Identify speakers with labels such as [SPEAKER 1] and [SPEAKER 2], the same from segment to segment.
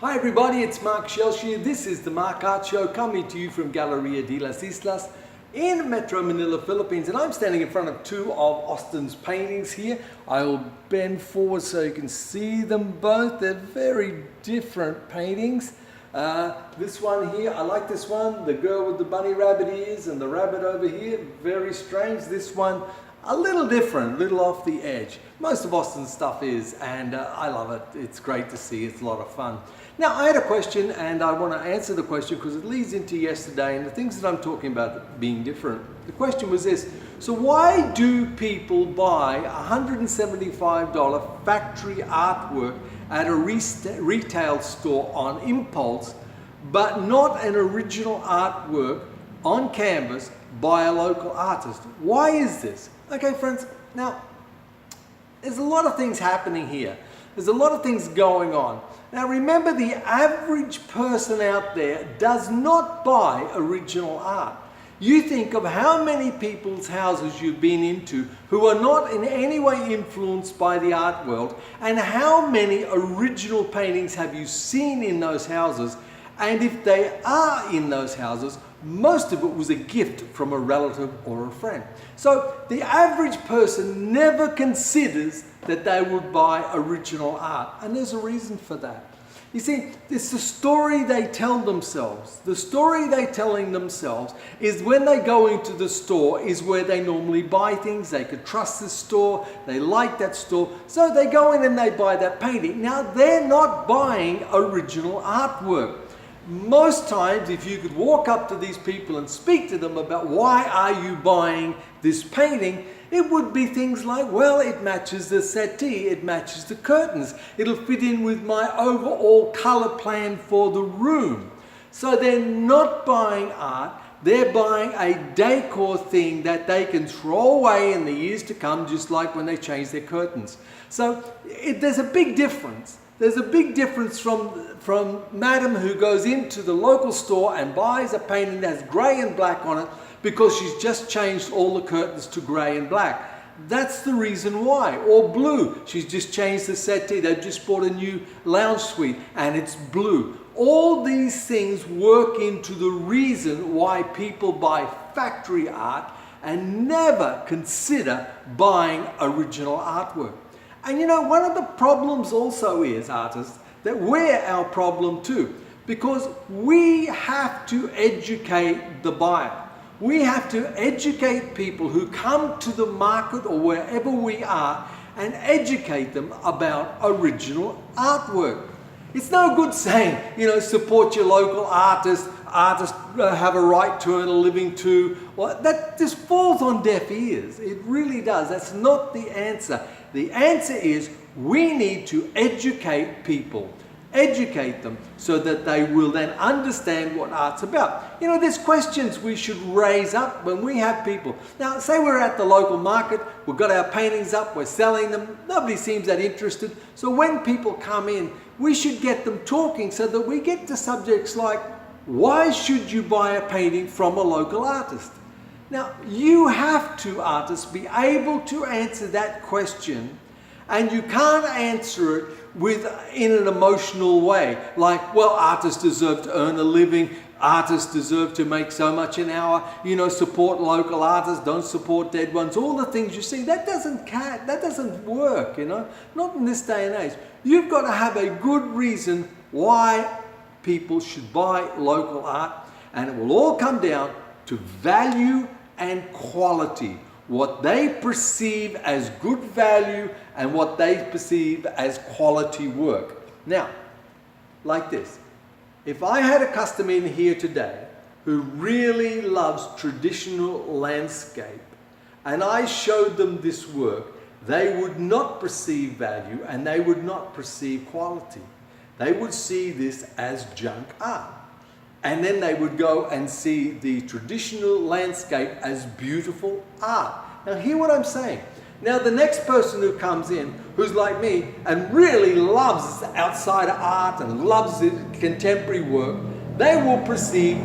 [SPEAKER 1] Hi everybody, it's Mark Shelshire. This is the Mark Art Show coming to you from Galeria de las Islas in Metro Manila, Philippines. And I'm standing in front of two of Austin's paintings here. I'll bend forward so you can see them both. They're very different paintings. This one here, I like this one. The girl with the bunny rabbit ears and the rabbit over here, very strange. This one, a little different, a little off the edge. Most of Austin's stuff is, and I love it. It's great to see. It's a lot of fun. Now, I had a question, and I want to answer the question because it leads into yesterday and the things that I'm talking about being different. The question was this: so why do people buy $175 factory artwork at a retail store on impulse, but not an original artwork on canvas by a local artist? Why is this? Okay, friends, now, there's a lot of things happening here. There's a lot of things going on. Now remember, the average person out there does not buy original art. You think of how many people's houses you've been into who are not in any way influenced by the art world, and how many original paintings have you seen in those houses, and if they are in those houses, most of it was a gift from a relative or a friend. So the average person never considers that they would buy original art, and there's a reason for that. You see, it's the story they tell themselves. The story they're telling themselves is when they go into the store is where they normally buy things. They could trust the store, they like that store, so they go in and they buy that painting. Now, they're not buying original artwork. Most times, if you could walk up to these people and speak to them about why are you buying this painting, it would be things like, well, it matches the settee, it matches the curtains, it'll fit in with my overall color plan for the room. So they're not buying art, they're buying a decor thing that they can throw away in the years to come, just like when they change their curtains. So there's a big difference. There's a big difference from Madam who goes into the local store and buys a painting that has grey and black on it because she's just changed all the curtains to grey and black. That's the reason why. Or blue. She's just changed the settee. They've just bought a new lounge suite and it's blue. All these things work into the reason why people buy factory art and never consider buying original artwork. And you know, one of the problems also is, artists, that we're our problem too, because we have to educate the buyer. We have to educate people who come to the market or wherever we are and educate them about original artwork. It's no good saying, you know, support your local artist, artists have a right to earn a living too. Well, that just falls on deaf ears. It really does. That's not the answer. The answer is we need to educate people, educate them so that they will then understand what art's about. You know, there's questions we should raise up when we have people. Now, say we're at the local market, we've got our paintings up, we're selling them, nobody seems that interested. So when people come in, we should get them talking so that we get to subjects like, why should you buy a painting from a local artist? Now, you have to, artists, be able to answer that question, and you can't answer it in an emotional way, like, well, artists deserve to earn a living, artists deserve to make so much an hour, you know, support local artists, don't support dead ones, all the things you see. That doesn't work, you know, not in this day and age. You've got to have a good reason why people should buy local art, and it will all come down to value and quality, what they perceive as good value and what they perceive as quality work. Now, like this, if I had a customer in here today who really loves traditional landscape and I showed them this work, they would not perceive value and they would not perceive quality. They would see this as junk art. And then they would go and see the traditional landscape as beautiful art. Now, hear what I'm saying. Now, the next person who comes in, who's like me, and really loves outside art and loves the contemporary work, they will perceive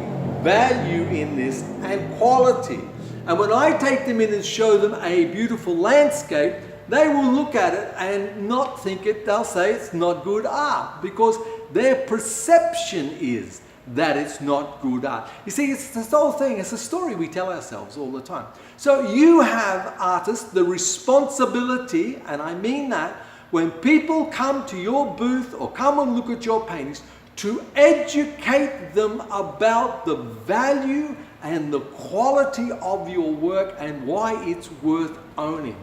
[SPEAKER 1] value in this and quality. And when I take them in and show them a beautiful landscape, they will look at it and not think it, they'll say it's not good art, because Their perception is that it's not good art. You see, it's this whole thing, it's a story we tell ourselves all the time. So you have, artists, the responsibility, and I mean that, when people come to your booth or come and look at your paintings, to educate them about the value and the quality of your work and why it's worth owning.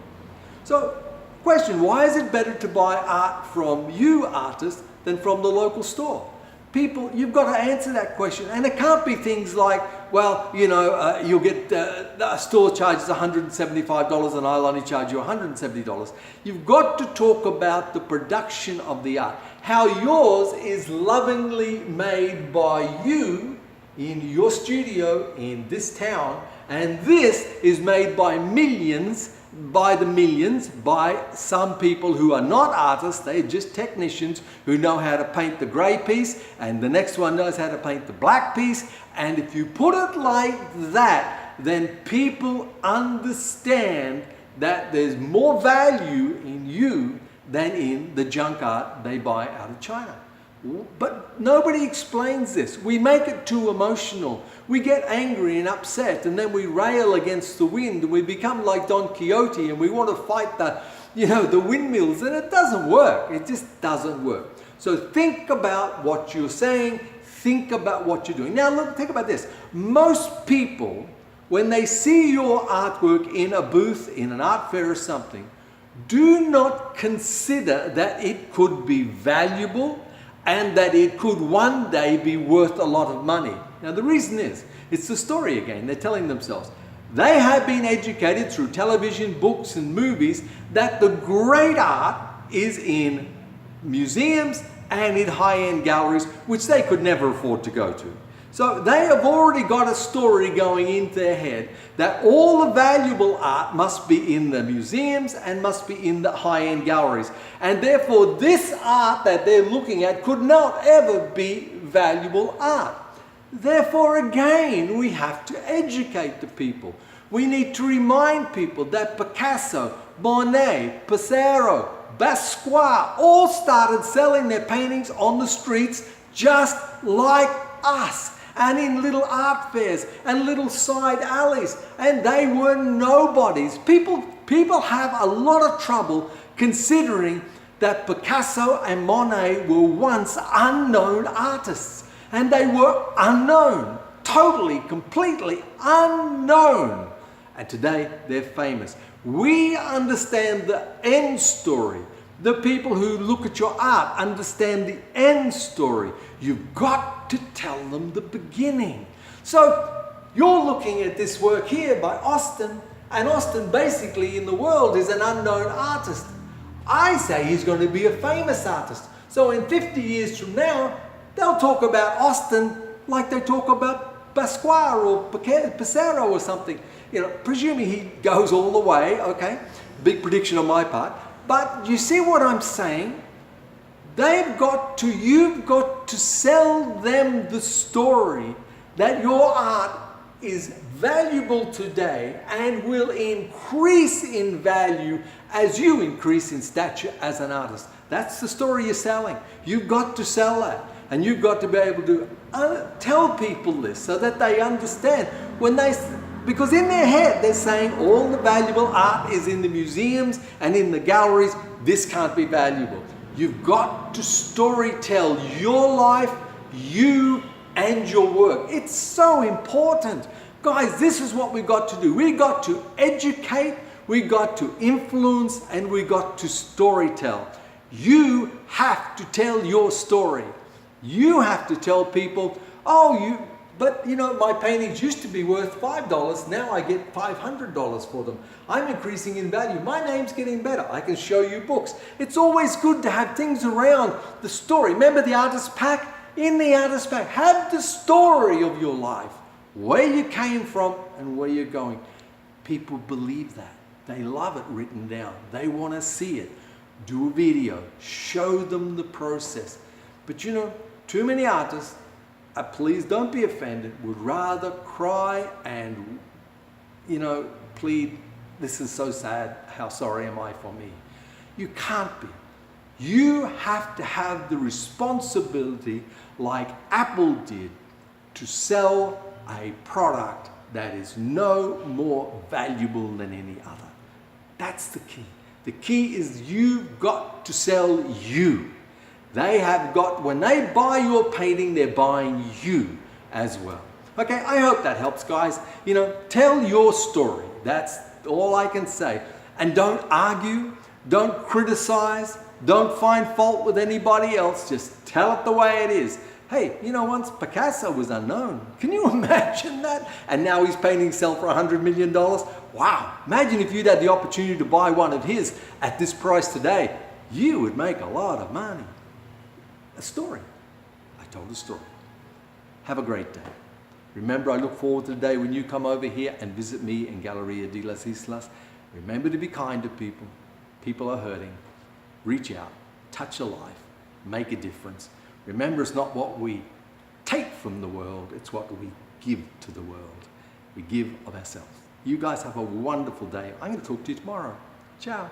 [SPEAKER 1] So, question, why is it better to buy art from you, artists, than from the local store? People, you've got to answer that question, and it can't be things like, well, you know, you'll get, the store charges $175 and I'll only charge you $170. You've got to talk about the production of the art, how yours is lovingly made by you in your studio in this town, and this is made by millions, by some people who are not artists. They're just technicians who know how to paint the grey piece, and the next one knows how to paint the black piece. And if you put it like that, then people understand that there's more value in you than in the junk art they buy out of China. But nobody explains this. We make it too emotional. We get angry and upset, and then we rail against the wind, and we become like Don Quixote, and we want to fight the windmills, and it doesn't work. It just doesn't work. So think about what you're saying. Think about what you're doing. Now look, think about this. Most people, when they see your artwork in a booth, in an art fair or something, do not consider that it could be valuable and that it could one day be worth a lot of money. Now the reason is, it's the story again. They're telling themselves. They have been educated through television, books and movies that the great art is in museums and in high-end galleries, which they could never afford to go to. So they have already got a story going into their head that all the valuable art must be in the museums and must be in the high-end galleries. And therefore this art that they're looking at could not ever be valuable art. Therefore again, we have to educate the people. We need to remind people that Picasso, Monet, Pissarro, Basquiat all started selling their paintings on the streets just like us, and in little art fairs and little side alleys, and they were nobodies. People have a lot of trouble considering that Picasso and Monet were once unknown artists, and they were unknown, totally, completely unknown, and today they're famous. We understand the end story. The people who look at your art understand the end story. You've got to tell them the beginning. So you're looking at this work here by Austin, and Austin basically in the world is an unknown artist. I say he's going to be a famous artist. So in 50 years from now, they'll talk about Austin like they talk about Basquiat or Pissarro or something. You know, presuming he goes all the way, okay? Big prediction on my part. But you see what I'm saying? You've got to sell them the story that your art is valuable today and will increase in value as you increase in stature as an artist. That's the story you're selling. You've got to sell that. And you've got to be able to tell people this so that they understand. Because in their head they're saying all the valuable art is in the museums and in the galleries. This can't be valuable. You've got to storytell your life, you and your work. It's so important. Guys, this is what we've got to do. We've got to educate, we've got to influence, and we've got to storytell. You have to tell your story. You have to tell people, but you know, my paintings used to be worth $5, now I get $500 for them. I'm increasing in value. My name's getting better. I can show you books. It's always good to have things around the story. Remember the artist pack? In the artist pack, have the story of your life, where you came from and where you're going. People believe that. They love it written down. They want to see it. Do a video. Show them the process. But you know, too many artists, please don't be offended, would rather cry and, you know, plead, this is so sad, how sorry am I for me? You can't be. You have to have the responsibility, like Apple did, to sell a product that is no more valuable than any other. That's the key. The key is you've got to sell you. They have got, when they buy your painting, they're buying you as well. Okay, I hope that helps, guys. You know, tell your story. That's all I can say. And don't argue, don't criticize, don't find fault with anybody else. Just tell it the way it is. Hey, you know, once Picasso was unknown. Can you imagine that? And now he's painting sell for $100 million. Wow. Imagine if you'd had the opportunity to buy one of his at this price today. You would make a lot of money. A story. I told a story. Have a great day. Remember, I look forward to the day when you come over here and visit me in Galeria de las Islas. Remember to be kind to people. People are hurting. Reach out, touch a life, make a difference. Remember, it's not what we take from the world, it's what we give to the world. We give of ourselves. You guys have a wonderful day. I'm going to talk to you tomorrow. Ciao.